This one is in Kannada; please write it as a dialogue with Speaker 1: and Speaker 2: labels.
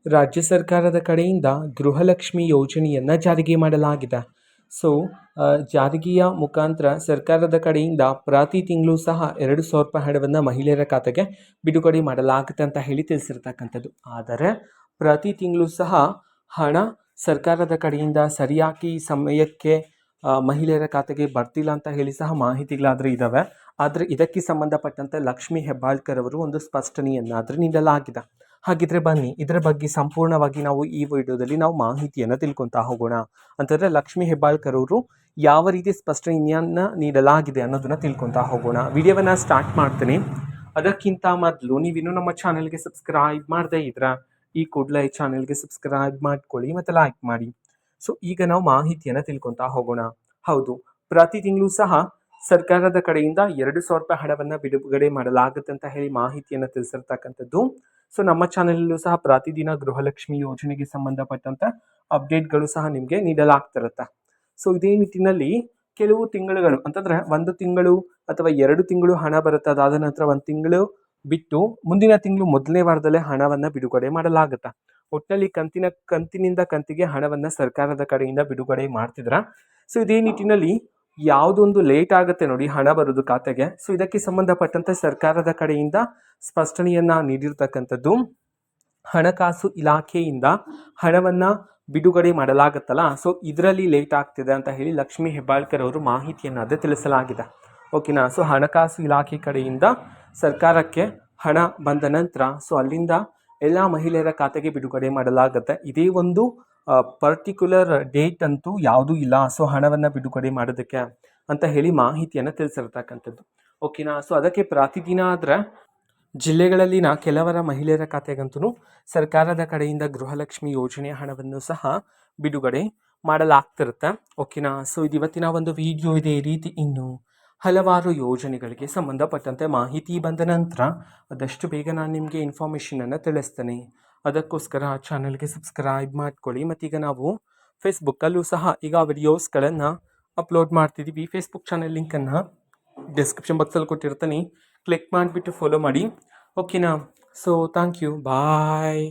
Speaker 1: ರಾಜ್ಯ ಸರ್ಕಾರದ ಕಡೆಯಿಂದ ಗೃಹಲಕ್ಷ್ಮಿ ಯೋಜನೆಯನ್ನು ಜಾರಿಗೆ ಮಾಡಲಾಗಿದೆ. ಸೊ ಜಾರಿಗೆಯ ಮುಖಾಂತರ ಸರ್ಕಾರದ ಕಡೆಯಿಂದ ಪ್ರತಿ ತಿಂಗಳು ಸಹ 2,000 ರೂಪಾಯಿ ಹಣವನ್ನು ಮಹಿಳೆಯರ ಖಾತೆಗೆ ಬಿಡುಗಡೆ ಮಾಡಲಾಗುತ್ತೆ ಅಂತ ಹೇಳಿ ತಿಳಿಸಿರ್ತಕ್ಕಂಥದ್ದು. ಆದರೆ ಪ್ರತಿ ತಿಂಗಳು ಸಹ ಹಣ ಸರ್ಕಾರದ ಕಡೆಯಿಂದ ಸರಿಯಾಗಿ ಸಮಯಕ್ಕೆ ಮಹಿಳೆಯರ ಖಾತೆಗೆ ಬರ್ತಿಲ್ಲ ಅಂತ ಹೇಳಿ ಸಹ ಮಾಹಿತಿಗಳಾದರೆ ಇದ್ದಾವೆ. ಆದರೆ ಇದಕ್ಕೆ ಸಂಬಂಧಪಟ್ಟಂತೆ ಲಕ್ಷ್ಮೀ ಹೆಬ್ಬಾಳ್ಕರ್ ಅವರು ಒಂದು ಸ್ಪಷ್ಟನೆಯನ್ನಾದರೂ ನೀಡಲಾಗಿದೆ. ಹಾಗಿದ್ರೆ ಬನ್ನಿ ಇದರ ಬಗ್ಗೆ ಸಂಪೂರ್ಣವಾಗಿ ನಾವು ಈ ವಿಡಿಯೋದಲ್ಲಿ ನಾವು ಮಾಹಿತಿಯನ್ನು ತಿಳ್ಕೊತಾ ಹೋಗೋಣ. ಅಂತಂದರೆ ಲಕ್ಷ್ಮೀ ಹೆಬ್ಬಾಳ್ಕರ್ ಅವರು ಯಾವ ರೀತಿ ಸ್ಪಷ್ಟನೆಯನ್ನು ನೀಡಲಾಗಿದೆ ಅನ್ನೋದನ್ನ ತಿಳ್ಕೊತಾ ಹೋಗೋಣ. ವಿಡಿಯೋವನ್ನು ಸ್ಟಾರ್ಟ್ ಮಾಡ್ತೀನಿ. ಅದಕ್ಕಿಂತ ಮೊದಲು ನೀವಿನ್ನೂ ನಮ್ಮ ಚಾನೆಲ್ಗೆ ಸಬ್ಸ್ಕ್ರೈಬ್ ಮಾಡದೇ ಇದ್ರೆ ಈ ಕೂಡಲೇ ಈ ಚಾನೆಲ್ಗೆ ಸಬ್ಸ್ಕ್ರೈಬ್ ಮಾಡ್ಕೊಳ್ಳಿ ಮತ್ತು ಲೈಕ್ ಮಾಡಿ. ಸೊ ಈಗ ನಾವು ಮಾಹಿತಿಯನ್ನು ತಿಳ್ಕೊತಾ ಹೋಗೋಣ. ಹೌದು, ಪ್ರತಿ ತಿಂಗಳು ಸಹ ಸರ್ಕಾರದ ಕಡೆಯಿಂದ 2,000 ರೂಪಾಯಿ ಹಣವನ್ನು ಬಿಡುಗಡೆ ಮಾಡಲಾಗುತ್ತೆ ಅಂತ ಹೇಳಿ ಮಾಹಿತಿಯನ್ನು ತಿಳಿಸಿರ್ತಕ್ಕಂಥದ್ದು. ಸೊ ನಮ್ಮ ಚಾನೆಲಲ್ಲೂ ಸಹ ಪ್ರತಿದಿನ ಗೃಹಲಕ್ಷ್ಮಿ ಯೋಜನೆಗೆ ಸಂಬಂಧಪಟ್ಟಂತ ಅಪ್ಡೇಟ್ಗಳು ಸಹ ನಿಮಗೆ ನೀಡಲಾಗ್ತಿರುತ್ತೆ. ಸೊ ಇದೇ ನಿಟ್ಟಿನಲ್ಲಿ ಕೆಲವು ತಿಂಗಳುಗಳು ಅಂತಂದ್ರೆ 1 ತಿಂಗಳು ಅಥವಾ 2 ತಿಂಗಳು ಹಣ ಬರುತ್ತೆ. ಅದಾದ ನಂತರ 1 ತಿಂಗಳು ಬಿಟ್ಟು ಮುಂದಿನ ತಿಂಗಳು ಮೊದಲನೇ ವಾರದಲ್ಲೇ ಹಣವನ್ನು ಬಿಡುಗಡೆ ಮಾಡಲಾಗುತ್ತೆ. ಒಟ್ಟಿನಲ್ಲಿ ಕಂತಿನಿಂದ ಕಂತಿಗೆ ಹಣವನ್ನು ಸರ್ಕಾರದ ಕಡೆಯಿಂದ ಬಿಡುಗಡೆ ಮಾಡ್ತಿದ್ರ. ಸೊ ಇದೇ ನಿಟ್ಟಿನಲ್ಲಿ ಯಾವುದೊಂದು ಲೇಟ್ ಆಗುತ್ತೆ ನೋಡಿ ಹಣ ಬರೋದು ಖಾತೆಗೆ, ಸೊ ಇದಕ್ಕೆ ಸಂಬಂಧಪಟ್ಟಂತೆ ಸರ್ಕಾರದ ಕಡೆಯಿಂದ ಸ್ಪಷ್ಟನೆಯನ್ನ ನೀಡಿರ್ತಕ್ಕಂಥದ್ದು. ಹಣಕಾಸು ಇಲಾಖೆಯಿಂದ ಹಣವನ್ನು ಬಿಡುಗಡೆ ಮಾಡಲಾಗುತ್ತಲ್ಲ, ಸೊ ಇದರಲ್ಲಿ ಲೇಟ್ ಆಗ್ತಿದೆ ಅಂತ ಹೇಳಿ ಲಕ್ಷ್ಮೀ ಹೆಬ್ಬಾಳ್ಕರ್ ಅವರು ಮಾಹಿತಿಯನ್ನಾದರೆ ತಿಳಿಸಲಾಗಿದೆ. ಓಕೆನಾ. ಸೊ ಹಣಕಾಸು ಇಲಾಖೆ ಕಡೆಯಿಂದ ಸರ್ಕಾರಕ್ಕೆ ಹಣ ಬಂದ ನಂತರ ಸೊ ಅಲ್ಲಿಂದ ಎಲ್ಲ ಮಹಿಳೆಯರ ಖಾತೆಗೆ ಬಿಡುಗಡೆ ಮಾಡಲಾಗುತ್ತೆ. ಇದೇ ಒಂದು ಪರ್ಟಿಕ್ಯುಲರ್ ಡೇಟ್ ಅಂತೂ ಯಾವುದೂ ಇಲ್ಲ ಸೊ ಹಣವನ್ನು ಬಿಡುಗಡೆ ಮಾಡೋದಕ್ಕೆ ಅಂತ ಹೇಳಿ ಮಾಹಿತಿಯನ್ನು ತಿಳಿಸಿರ್ತಕ್ಕಂಥದ್ದು. ಓಕೆನಾ. ಸೊ ಅದಕ್ಕೆ ಪ್ರತಿದಿನ ಆದರೆ ಜಿಲ್ಲೆಗಳಲ್ಲಿನ ಕೆಲವರ ಮಹಿಳೆಯರ ಖಾತೆಗಂತೂ ಸರ್ಕಾರದ ಕಡೆಯಿಂದ ಗೃಹಲಕ್ಷ್ಮಿ ಯೋಜನೆಯ ಹಣವನ್ನು ಸಹ ಬಿಡುಗಡೆ ಮಾಡಲಾಗ್ತಿರುತ್ತೆ. ಓಕೆನಾ. ಸೊ ಇದು ಇವತ್ತಿನ ಒಂದು ವಿಡಿಯೋ ಇದೆ. ಈ ರೀತಿ ಇನ್ನು ಹಲವಾರು ಯೋಜನೆಗಳಿಗೆ ಸಂಬಂಧಪಟ್ಟಂತೆ ಮಾಹಿತಿ ಬಂದ ನಂತರ ಆದಷ್ಟು ಬೇಗ ನಾನು ನಿಮಗೆ ಇನ್ಫಾರ್ಮೇಷನನ್ನು ತಿಳಿಸ್ತೇನೆ. ಅದಕ್ಕೋಸ್ಕರ ಚಾನಲ್ಗೆ ಸಬ್ಸ್ಕ್ರೈಬ್ ಮಾಡ್ಕೊಳ್ಳಿ. ಮತ್ತೀಗ ನಾವು ಫೇಸ್ಬುಕ್ಕಲ್ಲೂ ಸಹ ಈಗ ವಿಡಿಯೋಸ್ಗಳನ್ನು ಅಪ್ಲೋಡ್ ಮಾಡ್ತಿದ್ದೀವಿ. ಫೇಸ್ಬುಕ್ ಚಾನಲ್ ಲಿಂಕನ್ನು ಡಿಸ್ಕ್ರಿಪ್ಷನ್ ಬಾಕ್ಸಲ್ಲಿ ಕೊಟ್ಟಿರ್ತೀನಿ, ಕ್ಲಿಕ್ ಮಾಡಿಬಿಟ್ಟು ಫಾಲೋ ಮಾಡಿ. ಓಕೆನಾ. So thank you, bye.